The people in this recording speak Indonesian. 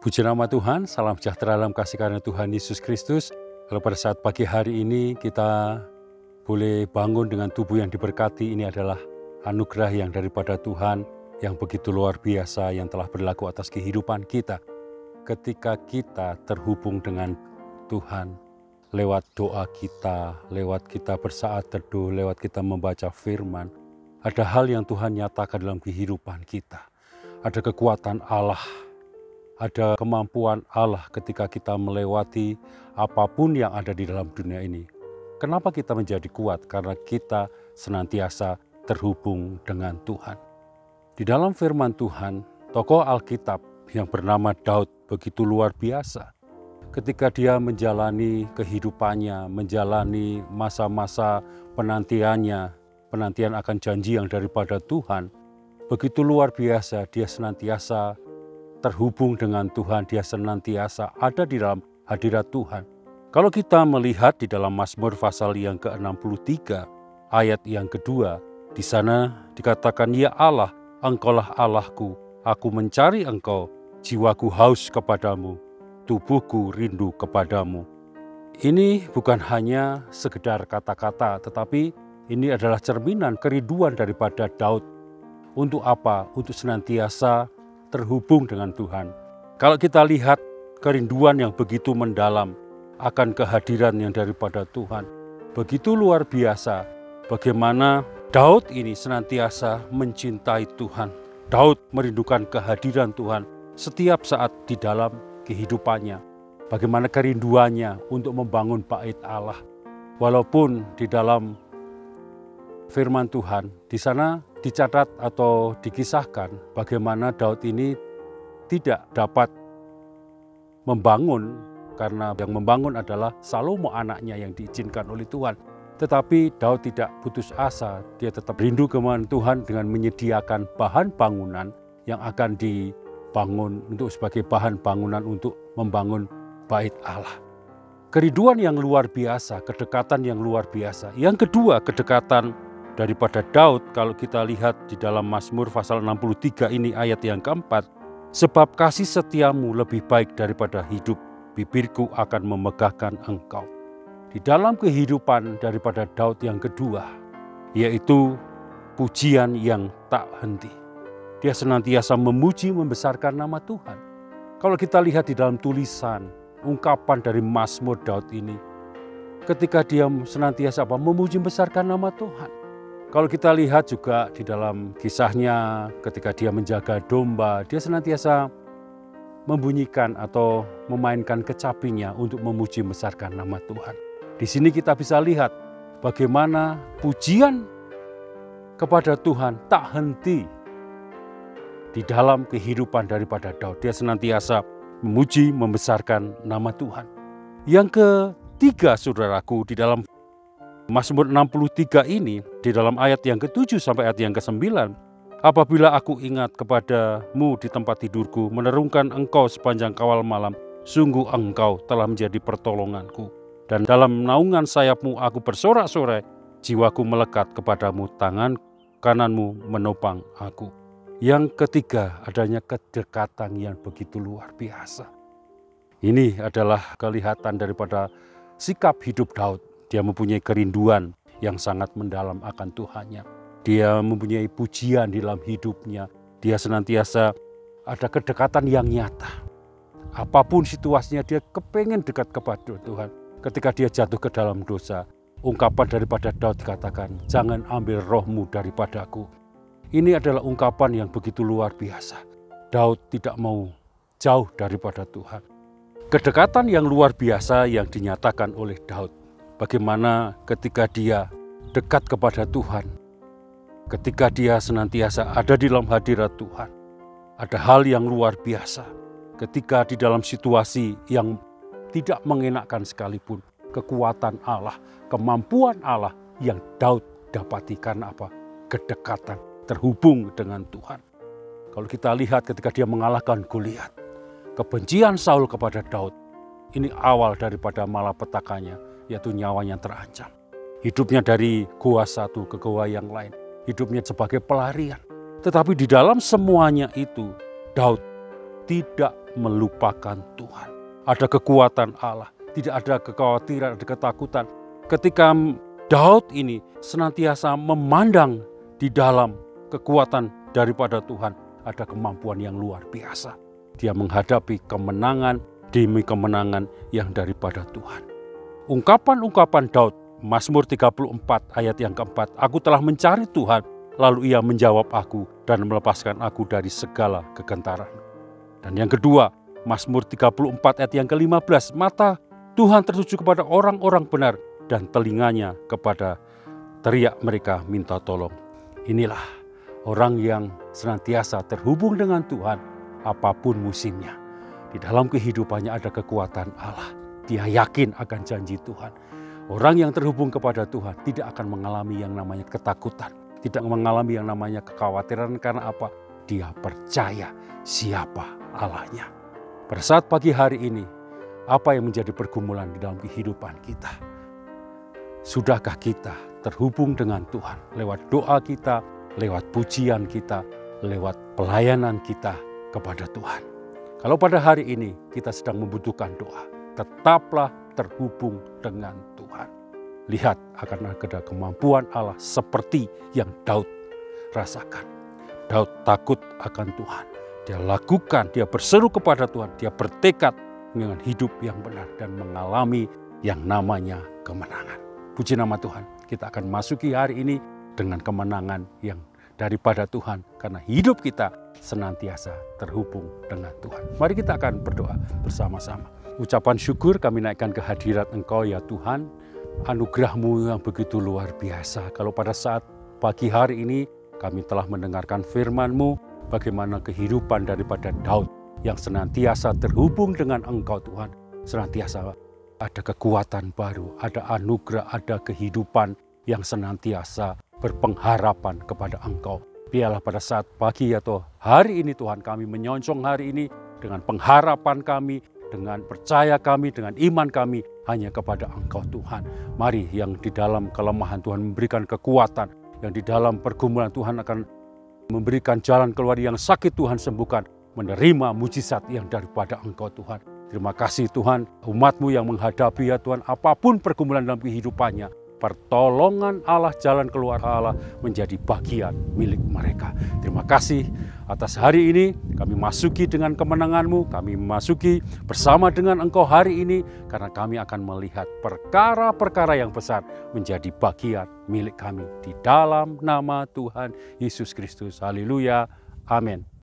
Puji nama Tuhan, salam sejahtera dalam kasih karunia Tuhan Yesus Kristus. Kalau pada saat pagi hari ini kita boleh bangun dengan tubuh yang diberkati, ini adalah anugerah yang daripada Tuhan yang begitu luar biasa yang telah berlaku atas kehidupan kita. Ketika kita terhubung dengan Tuhan, lewat doa kita, lewat kita bersaat teduh, lewat kita membaca firman, ada hal yang Tuhan nyatakan dalam kehidupan kita. Ada kekuatan Allah, ada kemampuan Allah ketika kita melewati apapun yang ada di dalam dunia ini. Kenapa kita menjadi kuat? Karena kita senantiasa terhubung dengan Tuhan. Di dalam firman Tuhan, tokoh Alkitab yang bernama Daud begitu luar biasa. Ketika dia menjalani kehidupannya, menjalani masa-masa penantian akan janji yang daripada Tuhan, begitu luar biasa dia senantiasa terhubung dengan Tuhan, dia senantiasa ada di dalam hadirat Tuhan. Kalau kita melihat di dalam Mazmur pasal yang ke-63, ayat yang kedua, di sana dikatakan, "Ya Allah, Engkaulah Allahku, aku mencari Engkau, jiwaku haus kepadamu, tubuhku rindu kepadamu." Ini bukan hanya sekedar kata-kata, tetapi ini adalah cerminan kerinduan daripada Daud. Untuk apa? Untuk senantiasa terhubung dengan Tuhan. Kalau kita lihat kerinduan yang begitu mendalam akan kehadiran yang daripada Tuhan, begitu luar biasa bagaimana Daud ini senantiasa mencintai Tuhan. Daud merindukan kehadiran Tuhan setiap saat di dalam kehidupannya. Bagaimana kerinduannya untuk membangun bait Allah. Walaupun di dalam firman Tuhan, di sana dicatat atau dikisahkan bagaimana Daud ini tidak dapat membangun karena yang membangun adalah Salomo anaknya yang diizinkan oleh Tuhan. Tetapi Daud tidak putus asa, dia tetap rindu kepada Tuhan dengan menyediakan bahan bangunan yang akan dibangun untuk sebagai bahan bangunan untuk membangun bait Allah. Kerinduan yang luar biasa, kedekatan yang luar biasa. Yang kedua, kedekatan daripada Daud, kalau kita lihat di dalam Mazmur pasal 63 ini ayat yang keempat, "Sebab kasih setiamu lebih baik daripada hidup, bibirku akan memegahkan Engkau." Di dalam kehidupan daripada Daud yang kedua, yaitu pujian yang tak henti. Dia senantiasa memuji, membesarkan nama Tuhan. Kalau kita lihat di dalam tulisan, ungkapan dari Mazmur Daud ini, ketika dia senantiasa memuji, membesarkan nama Tuhan. Kalau kita lihat juga di dalam kisahnya ketika dia menjaga domba, dia senantiasa membunyikan atau memainkan kecapinya untuk memuji membesarkan nama Tuhan. Di sini kita bisa lihat bagaimana pujian kepada Tuhan tak henti di dalam kehidupan daripada Daud. Dia senantiasa memuji, membesarkan nama Tuhan. Yang ketiga, saudaraku, di dalam Mazmur 63 ini, di dalam ayat yang ke-7 sampai ayat yang ke-9, "Apabila aku ingat kepadamu di tempat tidurku, menerungkan Engkau sepanjang kawal malam, sungguh Engkau telah menjadi pertolonganku. Dan dalam naungan sayapmu aku bersorak-sorai, jiwaku melekat kepadamu, tangan kananmu menopang aku." Yang ketiga, adanya kedekatan yang begitu luar biasa. Ini adalah kelihatan daripada sikap hidup Daud. Dia mempunyai kerinduan yang sangat mendalam akan Tuhannya. Dia mempunyai pujian di dalam hidupnya. Dia senantiasa ada kedekatan yang nyata. Apapun situasinya, dia kepengen dekat kepada Tuhan. Ketika dia jatuh ke dalam dosa, ungkapan daripada Daud dikatakan, "Jangan ambil rohmu daripadaku." Ini adalah ungkapan yang begitu luar biasa. Daud tidak mau jauh daripada Tuhan. Kedekatan yang luar biasa yang dinyatakan oleh Daud. Bagaimana ketika dia dekat kepada Tuhan, ketika dia senantiasa ada di dalam hadirat Tuhan, ada hal yang luar biasa. Ketika di dalam situasi yang tidak mengenakan sekalipun, kekuatan Allah, kemampuan Allah yang Daud dapati karena apa? Kedekatan, terhubung dengan Tuhan. Kalau kita lihat ketika dia mengalahkan Goliat, kebencian Saul kepada Daud, ini awal daripada malapetakannya, yaitu nyawanya terancam. Hidupnya dari goa satu ke goa yang lain. Hidupnya sebagai pelarian. Tetapi di dalam semuanya itu, Daud tidak melupakan Tuhan. Ada kekuatan Allah, tidak ada kekhawatiran, ada ketakutan. Ketika Daud ini senantiasa memandang di dalam kekuatan daripada Tuhan, ada kemampuan yang luar biasa. Dia menghadapi kemenangan demi kemenangan yang daripada Tuhan. Ungkapan-ungkapan Daud, Mazmur 34 ayat yang keempat, aku telah mencari Tuhan, lalu ia menjawab aku dan melepaskan aku dari segala kegentaran. Dan yang kedua, Mazmur 34 ayat yang ke-15, mata Tuhan tertuju kepada orang-orang benar dan telinganya kepada teriak mereka minta tolong. Inilah orang yang senantiasa terhubung dengan Tuhan apapun musimnya. Di dalam kehidupannya ada kekuatan Allah. Dia yakin akan janji Tuhan. Orang yang terhubung kepada Tuhan tidak akan mengalami yang namanya ketakutan. Tidak mengalami yang namanya kekhawatiran. Karena apa? Dia percaya siapa Allahnya. Pada saat pagi hari ini, apa yang menjadi pergumulan di dalam kehidupan kita? Sudahkah kita terhubung dengan Tuhan lewat doa kita, lewat pujian kita, lewat pelayanan kita kepada Tuhan? Kalau pada hari ini kita sedang membutuhkan doa, tetaplah terhubung dengan Tuhan. Lihat akan ada kemampuan Allah seperti yang Daud rasakan. Daud takut akan Tuhan. Dia lakukan, dia berseru kepada Tuhan, dia bertekad dengan hidup yang benar dan mengalami yang namanya kemenangan. Puji nama Tuhan, kita akan masuki hari ini dengan kemenangan yang daripada Tuhan. Karena hidup kita senantiasa terhubung dengan Tuhan. Mari kita akan berdoa bersama-sama. Ucapan syukur kami naikkan ke hadirat Engkau ya Tuhan. Anugerah-Mu yang begitu luar biasa. Kalau pada saat pagi hari ini kami telah mendengarkan firman-Mu, bagaimana kehidupan daripada Daud yang senantiasa terhubung dengan Engkau Tuhan. Senantiasa ada kekuatan baru, ada anugerah, ada kehidupan yang senantiasa berpengharapan kepada Engkau. Biarlah pada saat pagi atau hari ini Tuhan, kami menyongsong hari ini dengan pengharapan kami, dengan percaya kami, dengan iman kami hanya kepada Engkau Tuhan. Mari yang di dalam kelemahan Tuhan memberikan kekuatan, yang di dalam pergumulan Tuhan akan memberikan jalan keluar, yang sakit Tuhan sembuhkan, menerima mujizat yang daripada Engkau Tuhan. Terima kasih Tuhan, umat-Mu yang menghadapi ya Tuhan apapun pergumulan dalam kehidupannya, pertolongan Allah, jalan keluar Allah menjadi bagian milik mereka. Terima kasih atas hari ini, kami masuki dengan kemenangan-Mu, kami masuki bersama dengan Engkau hari ini, karena kami akan melihat perkara-perkara yang besar menjadi bagian milik kami. Di dalam nama Tuhan Yesus Kristus, haleluya, amin.